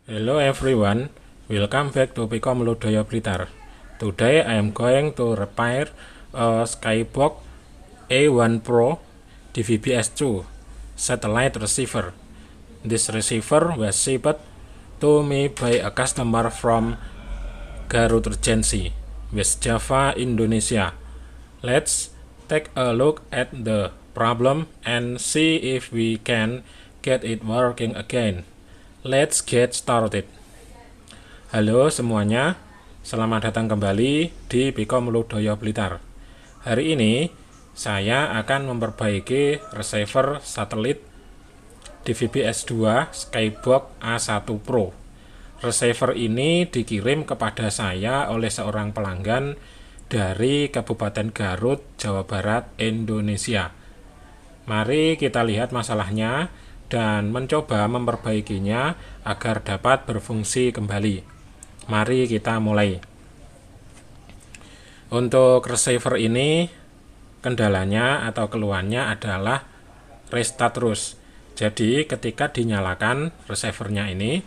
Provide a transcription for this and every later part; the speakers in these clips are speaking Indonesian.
Hello everyone, welcome back to Pikom Lodaya Blitar. Today I am going to repair a Skybox A1 Pro DVB-S2 satellite receiver. This receiver was shipped to me by a customer from Garut Regency, West Java, Indonesia. Let's take a look at the problem and see if we can get it working again. Let's get started. Halo semuanya, selamat datang kembali di Pikom Lodaya Blitar. Hari ini saya akan memperbaiki receiver satelit DVB-S2 Skybox A1 Pro. Receiver ini dikirim kepada saya oleh seorang pelanggan dari Kabupaten Garut, Jawa Barat, Indonesia. Mari kita lihat masalahnya dan mencoba memperbaikinya agar dapat berfungsi kembali. Mari kita mulai. Untuk receiver ini, kendalanya atau keluhannya adalah restart terus. Jadi ketika dinyalakan receivernya ini,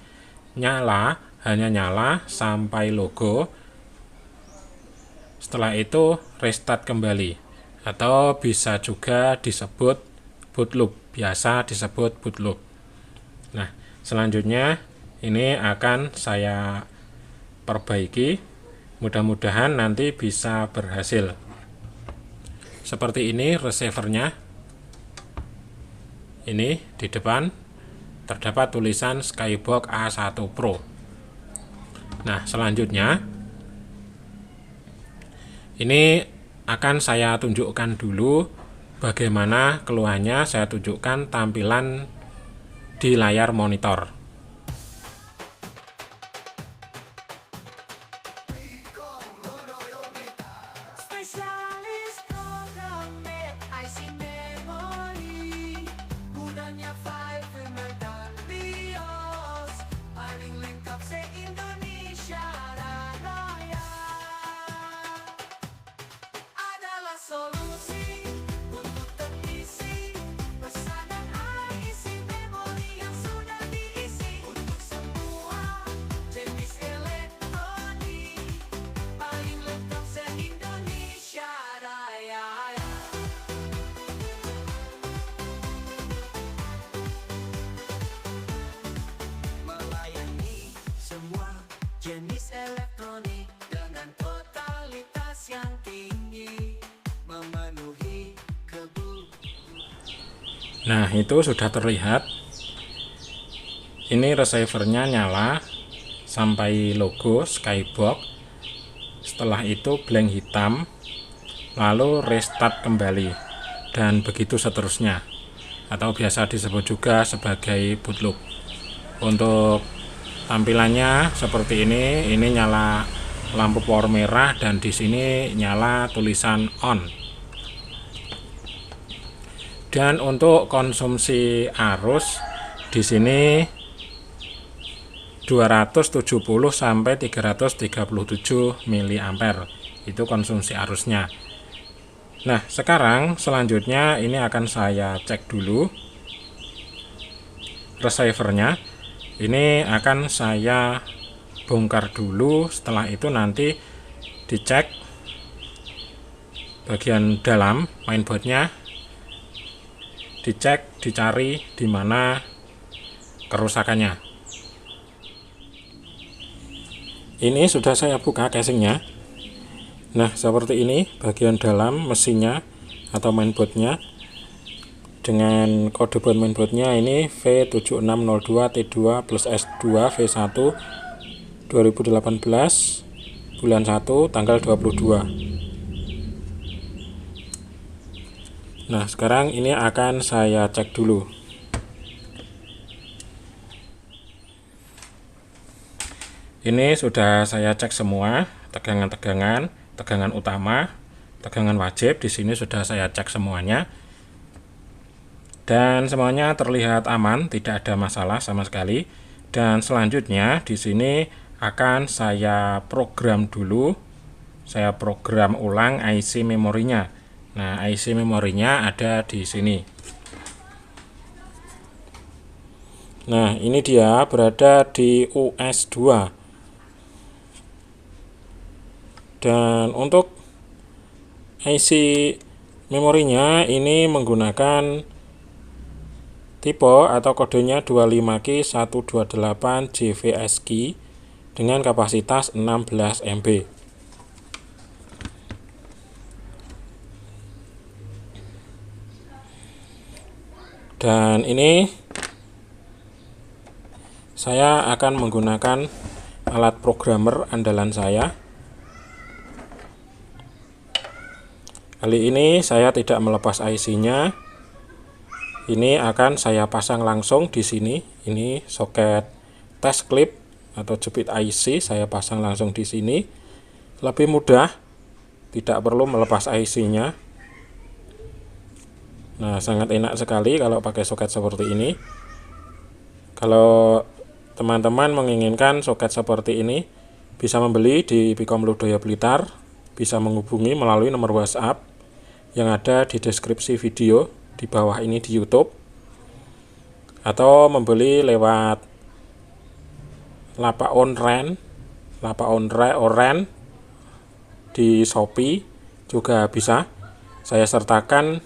hanya nyala sampai logo. Setelah itu restart kembali, atau bisa juga disebut boot loop, biasa disebut boot loop. Nah, selanjutnya ini akan saya perbaiki, mudah-mudahan nanti bisa berhasil. Seperti ini receivernya. Ini di depan terdapat tulisan Skybox A1 Pro. Nah, selanjutnya ini akan saya tunjukkan dulu bagaimana keluhannya. Saya tunjukkan tampilan di layar monitor. Jenis elektronik dengan totalitas yang tinggi memenuhi kebutuhan. Nah, itu sudah terlihat. Ini receivernya nyala sampai logo Skybox. Setelah itu blank hitam, lalu restart kembali, dan begitu seterusnya, atau biasa disebut juga sebagai boot loop. Untuk tampilannya seperti ini nyala lampu power merah dan di sini nyala tulisan on. Dan untuk konsumsi arus di sini 270 sampai 337 mA. Itu konsumsi arusnya. Nah, sekarang selanjutnya ini akan saya cek dulu receivernya. Ini akan saya bongkar dulu, setelah itu nanti dicek bagian dalam mainboardnya, dicari di mana kerusakannya. Ini sudah saya buka casingnya. Nah, seperti ini bagian dalam mesinnya atau mainboardnya. Dengan kode board mainboardnya ini V7602T2 plus S2 V1 2018 bulan 1 tanggal 22. Nah, sekarang ini akan saya cek dulu. Ini sudah saya cek semua tegangan utama, tegangan wajib. Di sini sudah saya cek semuanya. Dan semuanya terlihat aman, tidak ada masalah sama sekali. Dan selanjutnya di sini akan saya program dulu. Saya program ulang IC memorinya. Nah, IC memorinya ada di sini. Nah, ini dia berada di US2. Dan untuk IC memorinya ini menggunakan tipe atau kodenya 25K128JVSK dengan kapasitas 16 MB. Dan ini saya akan menggunakan alat programmer andalan saya. Kali ini saya tidak melepas IC-nya. Ini akan saya pasang langsung di sini. Ini soket test clip atau jepit IC saya pasang langsung di sini. Lebih mudah, tidak perlu melepas IC-nya. Nah, sangat enak sekali kalau pakai soket seperti ini. Kalau teman-teman menginginkan soket seperti ini, bisa membeli di Pikom Ludoyo Blitar, bisa menghubungi melalui nomor WhatsApp yang ada di deskripsi video di bawah ini di YouTube, atau membeli lewat lapak online di Shopee juga bisa. Saya sertakan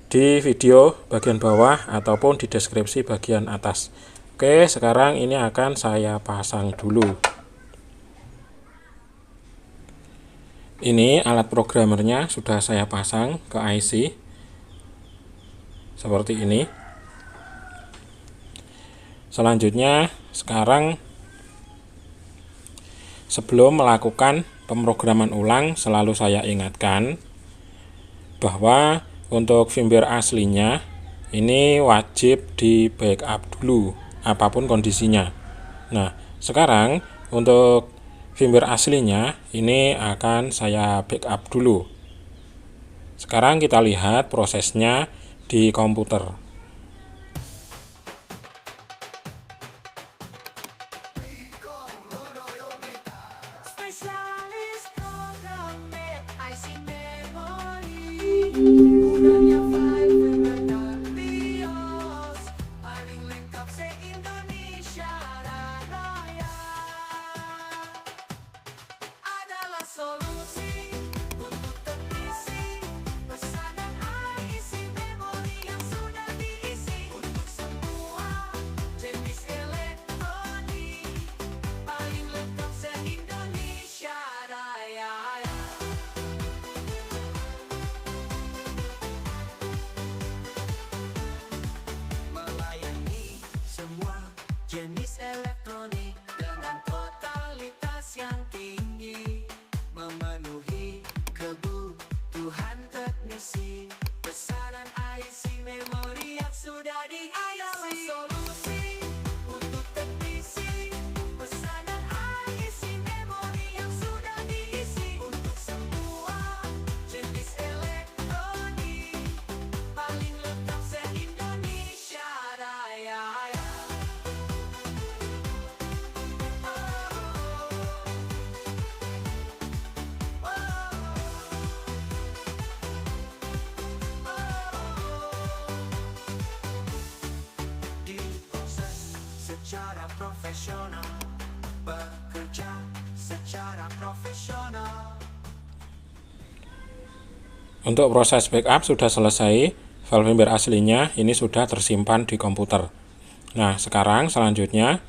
di video bagian bawah ataupun di deskripsi bagian atas. Oke, sekarang ini akan saya pasang dulu. Ini alat programmernya sudah saya pasang ke IC seperti ini. Selanjutnya, sekarang sebelum melakukan pemrograman ulang, selalu saya ingatkan bahwa untuk firmware aslinya ini wajib di backup dulu apapun kondisinya. Nah, sekarang untuk firmware aslinya ini akan saya backup dulu. Sekarang kita lihat prosesnya di komputer. Spesialis programmer IC memori, gunanya file benar BIOS, paling lengkap se-Indonesia Raya. Adalah solusi untuk teknisi pesanan IC memori yang sudah diisi untuk semua jenis elektronik, paling lengkap se-Indonesia Raya. Melayani semua jenis elektronik dengan totalitas yang tinggi, memenuhi kebutuhan teknisi pesanan IC memori yang sudah diisi. Solusi untuk teknisi pesanan IC memori yang sudah diisi untuk semua jenis elektronik, paling lengkap se-Indonesia Raya. Diproses secara profesional, bekerja secara profesional. Untuk proses backup sudah selesai, file firmware aslinya ini sudah tersimpan di komputer. Nah, sekarang selanjutnya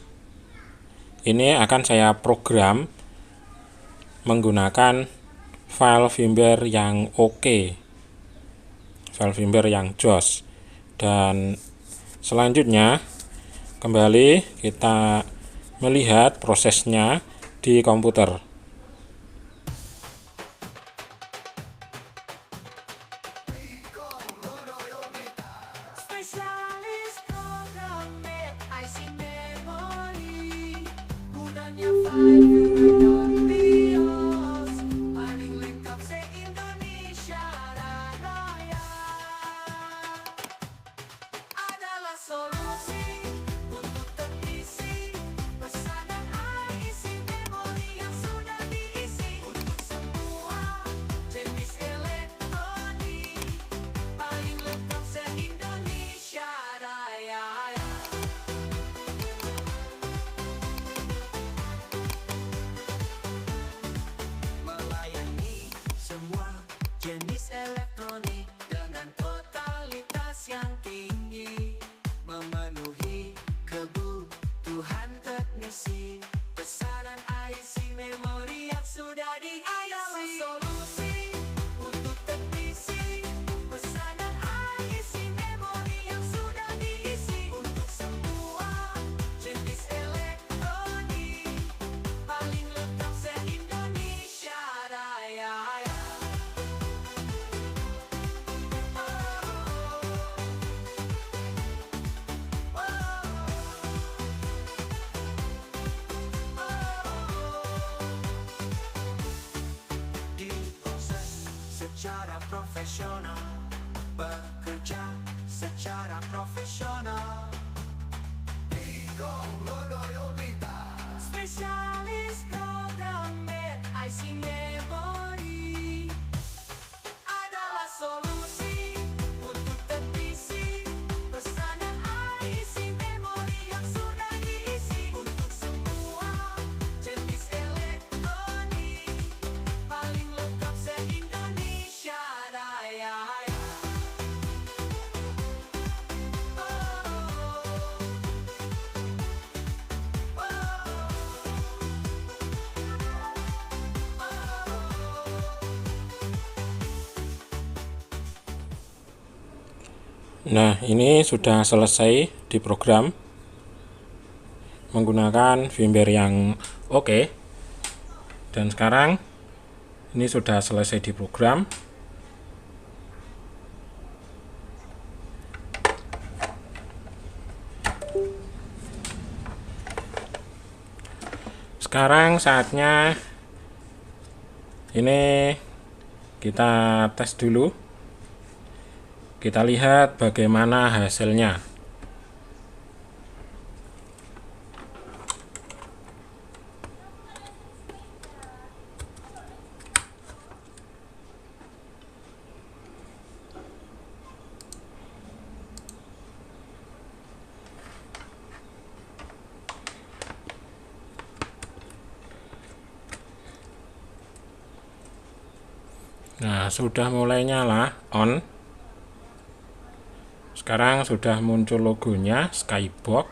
ini akan saya program menggunakan file firmware yang oke, file firmware yang JOS. Dan selanjutnya kembali kita melihat prosesnya di komputer. Spesialis programmer IC memori, gunanya file benar BIOS, paling lengkap se-Indonesia Raya. Adalah solusi untuk teknisi pesanan IC memori yang sudah secara profesional, bekerja secara profesional. Spesialis program IC Memory adalah solusi untuk teknisi pesanan IC Memory yang sudah diisi untuk semua jenis elektronik, paling lengkap se-Indonesia Raya. Nah, ini sudah selesai diprogram menggunakan firmware yang oke. Dan sekarang ini sudah selesai diprogram. Sekarang saatnya ini kita tes dulu. Kita lihat bagaimana hasilnya. Nah, sudah mulai nyala on. Sekarang sudah muncul logonya Skybox.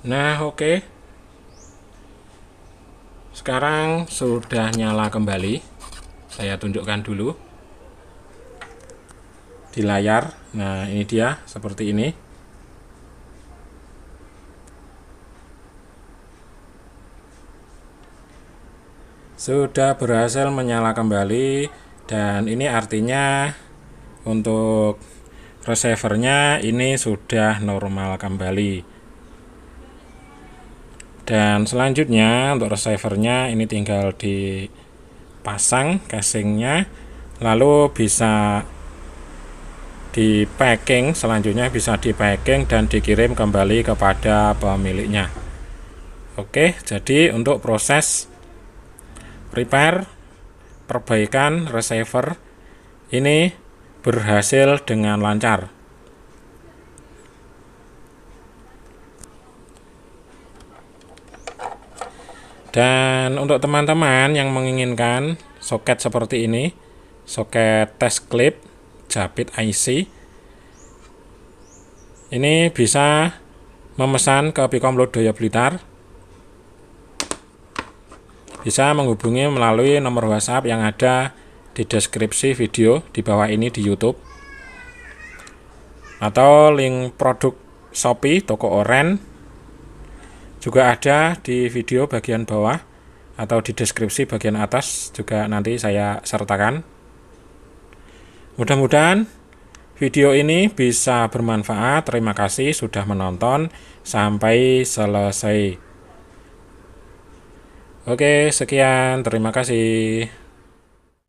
Nah, oke. Sekarang sudah nyala kembali. Saya tunjukkan dulu di layar. Nah, ini dia seperti ini. Sudah berhasil menyala kembali, dan ini artinya untuk receivernya ini sudah normal kembali. Dan selanjutnya untuk receivernya ini tinggal dipasang casingnya, lalu bisa di packing. Selanjutnya bisa di packing dan dikirim kembali kepada pemiliknya. Oke, jadi untuk proses repair, perbaikan receiver ini berhasil dengan lancar. Dan untuk teman-teman yang menginginkan soket seperti ini, soket test clip jepit IC, ini bisa memesan ke Pikom Lodaya Blitar. Bisa menghubungi melalui nomor WhatsApp yang ada di deskripsi video di bawah ini di YouTube, atau link produk Shopee toko oren juga ada di video bagian bawah atau di deskripsi bagian atas, juga nanti saya sertakan. Mudah-mudahan video ini bisa bermanfaat. Terima kasih sudah menonton sampai selesai. Oke, sekian. Terima kasih.